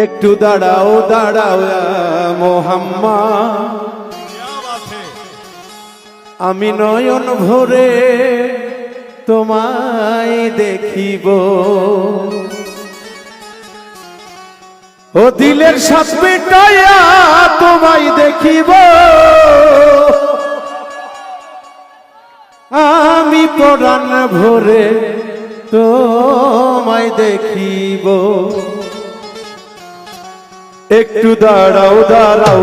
একটু দাঁড়াও দাঁড়াও মোহাম্মদ, আমি নয়ন ভরে তোমায় দেখিব। ও দিলের সাথ মিটাইয়া তোমায় দেখিব, আমি পরাণ ভরে তোমায় দেখিব। একটু দাঁড়াও দাঁড়াও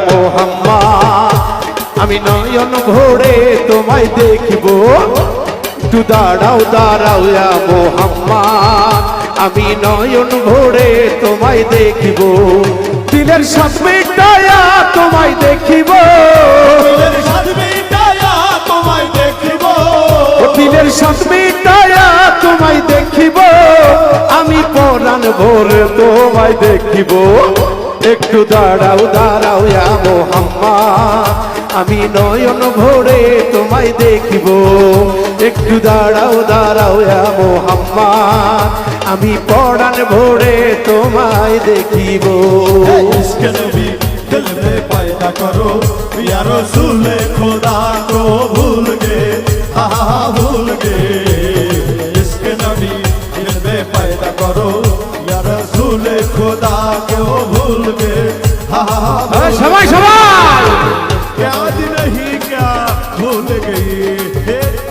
মোহাম্মদ, আমি নয়ন ভরে তোমায় দেখিব। একটু দাঁড়াও দাঁড়াও মোহাম্মদ, আমি নয়ন ভরে তোমায় দেখিব। দিলের সাথ মিটাইয়া তোমায় দেখিব, দিলের সাথ মিটাইয়া তোমায় দেখিব, দিলের সাথ মিটাইয়া তোমায় দেখিব, আমি পরাণ ভরে তোমায় দেখিব। একটু দাঁড়াও দাঁড়াও মোহাম্মদ, আমি নয়ন ভরে তোমায় দেখিব। একটু দাঁড়াও দাঁড়াও মোহাম্মদ, আমি পরাণ ভরে তোমায় দেখিব। ইশকে নবী दिल में पैदा करो या रसूल खुदा को भूल गए, भूल गए। इश्क नबी दिल में पैदा करो या रसूल खुदा को भूल गए, সবাই সবাই याद नहीं क्या भूल गई,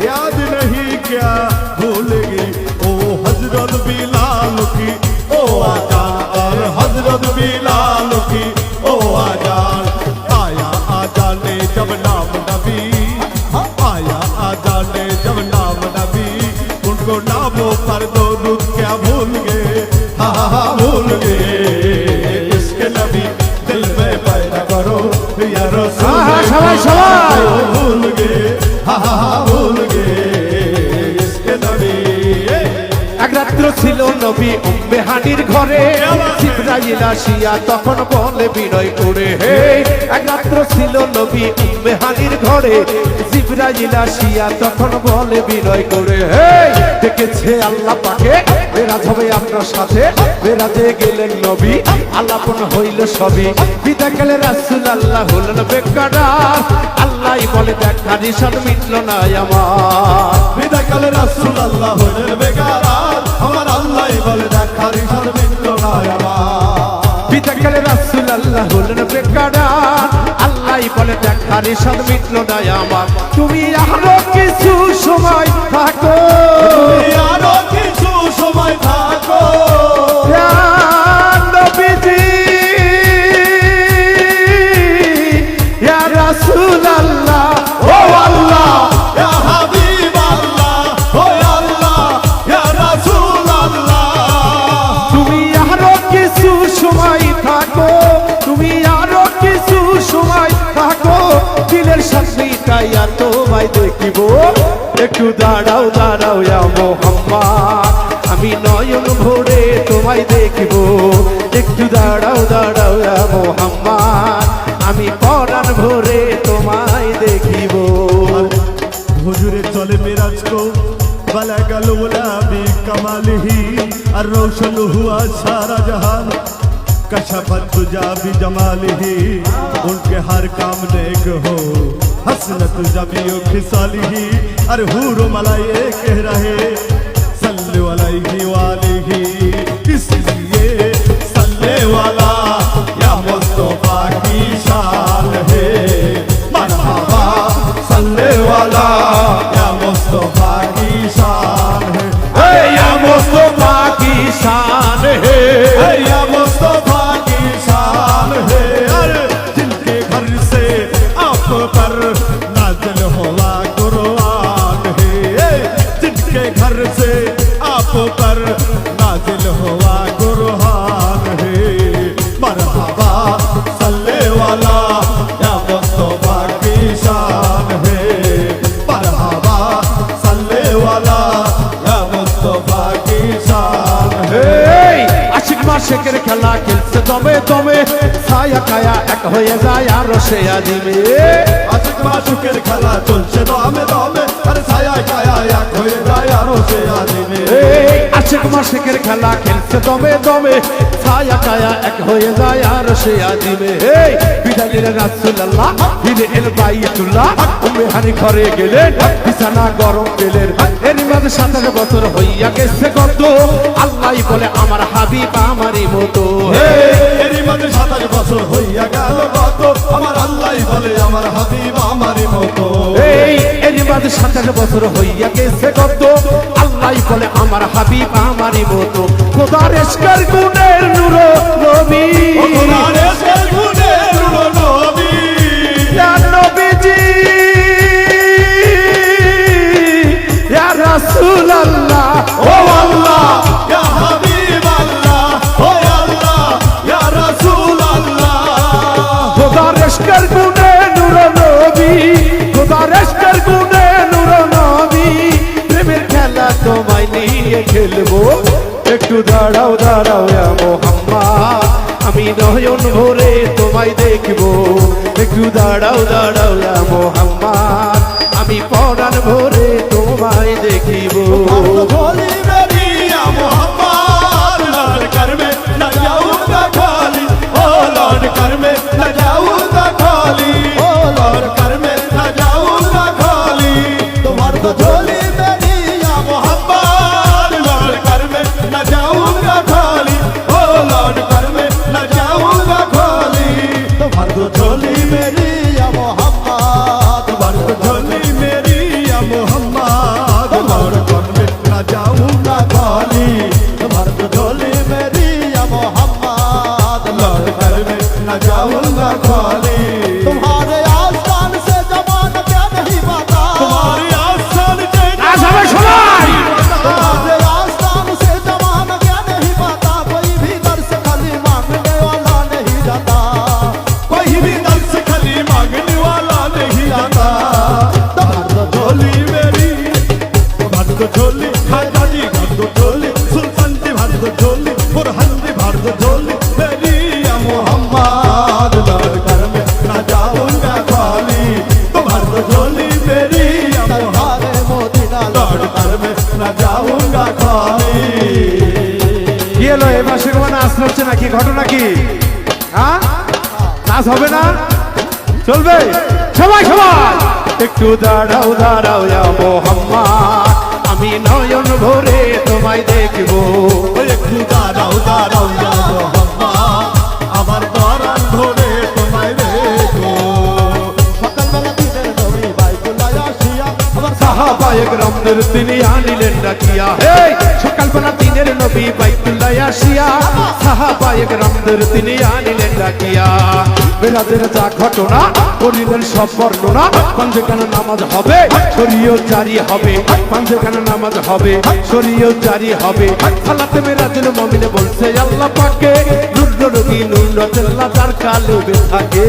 याद नहीं क्या भूल गई। ओ हजरत बिलाल की ओ आजान, और हजरत बिलाल की ओ आजान। आया आजाने जब नाम नबी, आया आजाने जब नाम नबी, उनको नामों पर दरूद क्या भूल गए, भूल गए। इसके नबी दिल में पैदा करो या रसूल সবাই সবাই भूल गए, भूल गए। इसके नबी এক রাত্র ছিল নবী উম্মে হানির ঘরে, জিবরাইল আসিয়া তখন বলে বিনয় করে, হে এক রাত্র ছিল নবী উম্মে হানির ঘরে, জিবরাইল আসিয়া তখন বলে বিনয় করে, হে দেখেছে আল্লাহ পাকে মেরাজ হবে আপনার সাথে। মেরাজে গেলেন নবী আলাপন হইল সবই, বিদায় গেলে রাসূল আল্লাহ হলেন বেকারার। আল্লাহ বলে দেখা নিশান মিটল না আমার, বিদায় কালে রাসূল আল্লাহ হলেন বেকারার, আমার আল্লাহ বলে দেখা নিশান মিটল না আমার। বিদায় গেলে রাসূল আল্লাহ হলেন বেকারার। আল্লাহ বলে দেখা নিশান মিটল না আমার, তুমি আরো কিছু সময় থাকো, তুমি আরো কিছু সময় থাকো, ইয়া নবীজি ইয়া রাসূল আল্লাহ ও আল্লাহ ইয়া হাবিব আল্লাহ, ও আল্লাহ ইয়া রাসূল আল্লাহ। তুমি আরো কিছু সময় থাকো, তুমি আরো কিছু সময় থাকো, দিলের সাথ মিটাইয়া তোমায় দেখিব। একটু দাঁড়াও দাঁড়াও মোহাম্মদ, আমি নয়ন ভরে তোমায় দেখিব। একটু দাঁড়াও দাঁড়াও মোহাম্মদ, আমি পরাণ ভরে তোমায় দেখিব। हुजूर चले मिराज को बलगल उला भी कमाल ही, और रोशन हुआ सारा जहान, कशफत तुजा भी जमाल ही। उनके हर काम नेक हो हसनत जमियो खिसाली ही, और हूर मलाए कह रहे सल्ले अलैहि वालिही। इसलिए सल्ले वाला या मुस्तफा की शान है, मरहबा सल्ले वाला या मुस्तफा की शान है, या मुस्तफा की शान है, या मुस्तफा की शान है। अरे जिनके घर से आप पर नाज़िल हुआ कुरान है, जिनके घर से आप पर नाज़िल हुआ कुरान মাসিকের খেলা খেলছে দমে দমে ছায়া কায়া এক হয়ে যায় আরো সে আজিমে আশিক মাসুকের খেলা চলছে দমে দমে আর ছায়া ছায়া এক হয়ে যায় আরো সে আজিমে আশিক মাসিকের খেলা খেলছে দমে দমে ছায়া কায়া এক হয়ে যায় আর সে আজিমে বিদায় নিলেন রাসূলুল্লাহ ফিরে এল বাইতুল্লাহ উম্মে হানি ঘরে গেলেন বিছানা গরম পেলেন এর মাঝে 27 বছর হইয়া গেছে কত আল্লাহই বলে আমার হাবিব আমারই মতো এরই মাঝে 27 বছর হইয়া গেল কত আমার আল্লাহই বলে আমার হাবিব আমারই মতো এর মাঝে 27 বছর হইয়া গেছে কত আল্লাহই বলে আমার হাবিব আমারই মতো খোদার ইশকের গুণের নূর নবী খোদার ইশকের গুণের নূর নবী ইয়া নবীজি ইয়া রাসূলুল্লাহ ও আল্লাহ ইয়া হাবিব আল্লাহ ও আল্লাহ ইয়া রাসূল আল্লাহ খোদার ইশকের গুণের নূর নবী খোদার ইশকের গুণের নূর নবী প্রেমের খেলা তোমায় নিয়ে খেলবো একটু দাঁড়াও দাঁড়াও ইয়া মুহাম্মদ আমি নয়ন ভরে তোমায় দেখবো একটু দাঁড়াও দাঁড়াও ইয়া মুহাম্মদ আমি পরাণ ভরে তোমায় দেখিব बोली मेरी या मोहम्मद लौट कर मैं न जाऊंगा खाली ओ लौट कर मैं न जाऊंगा खाली ओ लौट कर मैं न जाऊंगा खाली तुम्हारी तो झोली मेरी या मोहम्मद लौट कर मैं न जाऊंगा खाली ओ लौट कर मैं न जाऊंगा खाली तुम्हारी तो झोली मेरी या मोहम्मद तुम्हारी तो झोली मेरी या मोहम्मद लौट कर मैं न जाऊंगा खाली तुम्हारी तो झोली मेरी या मोहम्मद लौट कर मैं न जाऊंगा खाली तुम्हारे आस्थान से जमाना क्या नहीं पाता तुम्हारी आस्थान से तुम्हारे आस्थान से जमाना क्या नहीं पाता कोई भी दर से खाली मांगने वाला नहीं जाता कोई भी दर से खाली मांगने वाला नहीं जाता तुम्हारी तो झोली मेरी तुम्हारी तो झोली खाजा जी भर दो झोली सुल्तान जी भर दो झोली बुरहान जी भर दो झोली मेरी या मोहम्मद लौट कर मैं न जाऊंगा खाली तुम्हारी तो झोली मेरी या तुम्हारे मोदीना लौट कर मैं न जाऊंगा खाली কি হলো এই মাসে কোনো নাচ হচ্ছে নাকি ঘটনা কি হ্যাঁ নাচ হবে না চলবে সবাই সবাই একটু দাঁড়াও দাঁড়াও ইয়া মুহাম্মদ আমি নয়ন ভরে তোমায় দেখবো একটু দাঁড়াও দাঁড়াও ইয়া মোহাম্মদ আমার পরাণ ধরে তোমায় দেখো সকালবেলা দিনের নবী বাইতুল্লাহ আসিয়া আমার সাহাবায়ে কেরামদের তিনি আনিলেন ডাকিয়া সকালবেলা দিনের নবী বাইতুল্লাহ আসিয়া সাহাবায়ে কেরামদের তিনি আনিলেন ডাকিয়া বেরাদের যা ঘটনা করিলেন সব বর্ণনা পাঞ্জেখানে নামাজ হবে শরীয়ত জারি হবে পাঞ্জেখানে নামাজ হবে শরীয়ত জারি হবে সালাতে মেরাজুল মুমিনে বলছে আল্লাহ পাকে নূর নবী নূর রাজুল্লাহ যার কালবে থাকে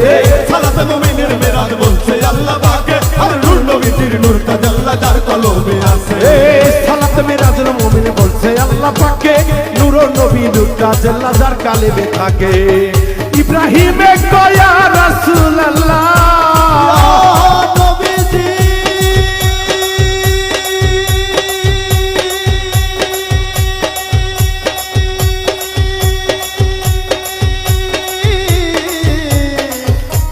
সালাতে মুমিনের মেরাজ বলছে আল্লাহ পাকে আর নূর নবীর নূর তাজাল্লা যার কলবে আছে সালাতে মেরাজুল মুমিনে বলছে আল্লাহ পাকে নূর নবী নূর রাজুল্লাহ যার কালবে থাকে ইব্রাহিমে কয়া রাসূলুল্লাহ নবীজি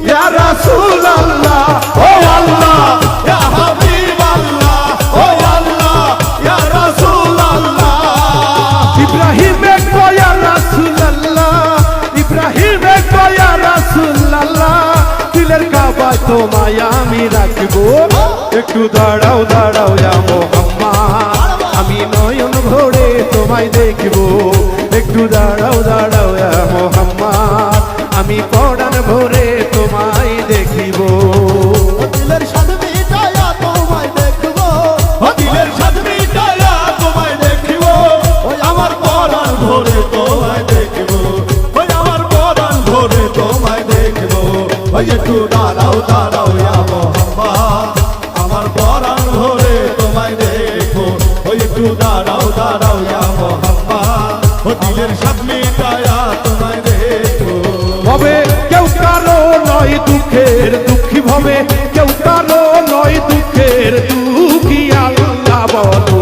ইয়া রাসূলুল্লাহ ও আল্লাহ ইয়া হাবিব আল্লাহ ও আল্লাহ ইয়া রাসূল আল্লাহ ইব্রাহিমে কয়া রাসূলুল্লাহ ইব্রাহিমে কয়া রাসূলুল্লাহ দিলের কাবায় তোমায় আমি রাখবো একটু দাঁড়াও দাঁড়াও ইয়া মুহাম্মদ আমি নয়ন ভরে তোমায় দেখবো একটু দাঁড়াও দাঁড়াও ইয়া মুহাম্মদ আমি পরাণ ভরে তোমায় দেখিব দিলের স্বাদ মিটায়া তোমায় দেখবো ও দিলের স্বাদ মিটায়া তোমায় দেখবো ওই আমার পরাণ ভরে তোমায় দেখবো ওই আমার পরাণ ভরে তোমায় দেখবো ওই একটু দাঁড়াও দাঁড়াও ইয়া মোহাম্মদ আমার পরাণ ভরে তোমায় দেখবো ওই একটু দাঁড়াও দাঁড়াও ইয়া মোহাম্মদ ও দিলের স্বাদ মিটায়া ভবে কেউ কারো নয় দুঃখের দুঃখী আল্লাহ বলো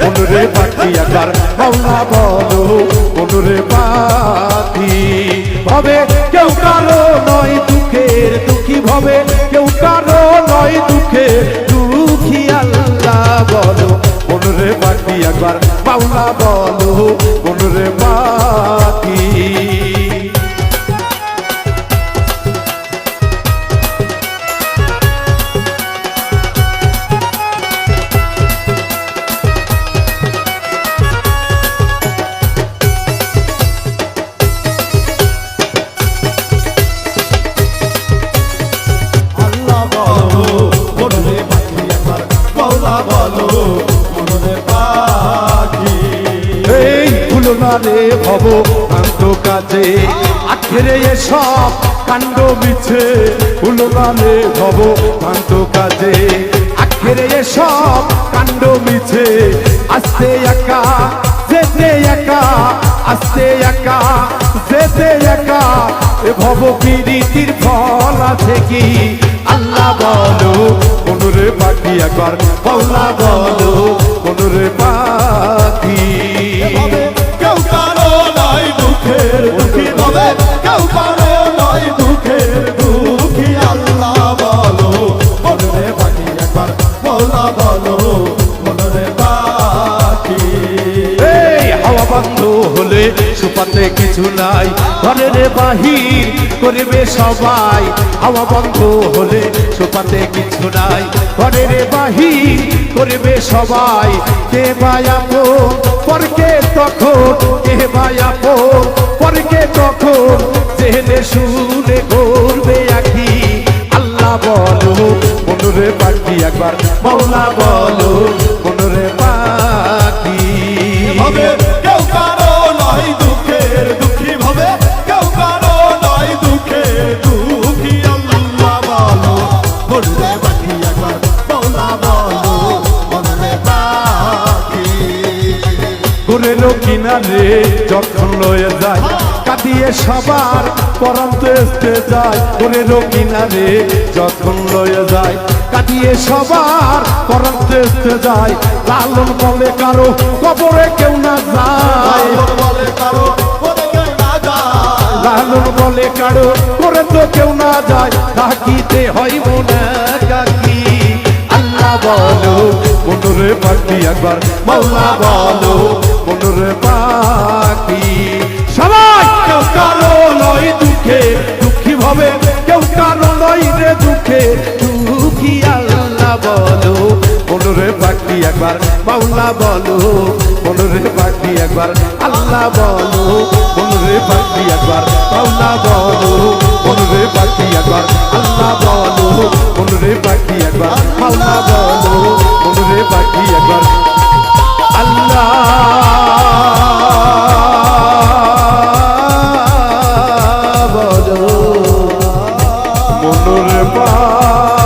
মনরে পাখি একবার মাওলা বলো মনরে পাখি ভবে কেউ কারো নয় দুঃখের দুঃখী ভবে কেউ কারো নয় দুঃখের দুঃখী আল্লাহ বলো মনরে পাখি একবার মাওলা বলো মনরে পাখি আল্লাহ বলো মনরে পাখি একবার মাওলা বলো মনরে পাখি এই ভুলো না রে ভব কান্ত কাজে আখেরে এসব কাণ্ড মিছে ভুলো না রে ভব কান্ত কাজে আখেরে এসব কাণ্ড মিছে আস্তে একা যেতে একা আস্তে একা যেতে একা এ ভব প্রীতির ফল আছে কি আল্লাহ বলো মনরে পাখি একবার মাওলা বলো মনরে পাখি কেউ কারো নয় দুঃখের দুঃখী হবে কেউ কারো নয় দুঃখের দুঃখী আল্লাহ বলো মনরে পাখি একবার মাওলা বলো মনরে পাখি এই হাওয়া বন্ধ হলে সুপাতে কিছু নাই ঘরের বাহির করবে সবাই হাওয়া বন্ধ হলে সুপাতে কিছু নাই ঘরের বাহির করবে সবাই কে বায়াপো পরকে তখন কে বায়াপো পরকে তখন জেনে শুনে করবে আখি আল্লাহ বলো মনরে পাখি একবার মাওলা বলো মনরে পাখি হবে কেউ কারো নয় দুঃখের দুঃখী হবে কেউ কারো নয় দুঃখের দুঃখী আল্লাহ বলো মনরে পাখি একবার মাওলা বলো মনরে পাখি ঘুরেলো কিনারে যখন লয়ে যায় কাটিয়ে সবার পরান্তে এসতে যায় ঘুরেলো কিনারে যখন লয়ে যায় কাটিয়ে সবার পরান্তে এসতে যায় লালন বলে কারো কবরে কেউ না যায় বলে কারো বলে কেউ না যায় লালন বলে কারো করে তো কেউ না যায় থাকিতে হইব না কাকি আল্লাহ বলো মনরে পাখি একবার মাওলা বলো মনরে পাখি সবাই কেউ কারো নয় দুঃখে দুঃখী ভাবে কেউ কারো নয় রে দুঃখে দুঃখী আল্লাহ বলো মনরে পাখি একবার মাওলা বলো মনরে পাখি একবার আল্লাহ বলো মনরে পাখি একবার মাওলা বলো মনরে পাখি একবার আল্লাহ বলো মনরে পাখি একবার মাওলা বলো মনরে পাখি একবার আল্লাহ বলো মনরে পাখি